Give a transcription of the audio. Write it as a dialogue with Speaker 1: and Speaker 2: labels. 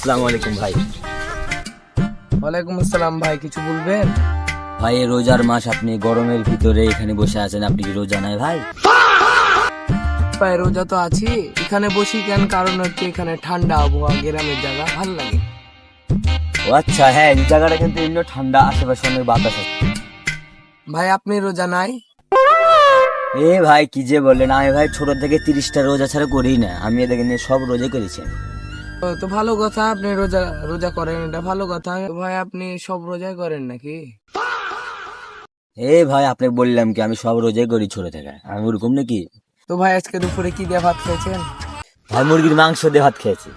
Speaker 1: আসসালামু আলাইকুম ভাই।
Speaker 2: ওয়ালাইকুম আসসালাম ভাই, কিছু বলবেন?
Speaker 1: ভাই এই রোজার মাস আপনি গরমের ভিতরে এখানে বসে আছেন, আপনি কি রোজা নাই ভাই?
Speaker 2: ভাই রোজা তো আছি, এখানে বসি কেন? কারণ হচ্ছে এখানে ঠান্ডা আবহাওয়া, গ্রামের জায়গা, ভাল লাগে।
Speaker 1: ও আচ্ছা, হ্যাঁ এই জায়গাটা কিন্তু এমনি ঠান্ডা, আশেপাশে অনেক বাতাস আছে।
Speaker 2: ভাই আপনি রোজা নাই?
Speaker 1: এ ভাই কি যে বলেন, আমি ভাই ছোট থেকে 30টা রোজা ছাড়া করি না, আমি এদেরকে নিয়ে সব রোজা করেছি।
Speaker 2: তো ভালো কথা, আপনি রোজা রোজা করেন, এটা ভালো কথা। তো ভাই আপনি সব রোজাই করেন নাকি?
Speaker 1: এ ভাই আপনি বললাম কি আমি সব রোজাই করি ছোট থেকে, আমি ওরকম নাকি?
Speaker 2: তো ভাই আজকে দুপুরে কি দিয়ে ভাত খেয়েছেন?
Speaker 1: ভাই মুরগির মাংস দিয়ে ভাত খেয়েছি।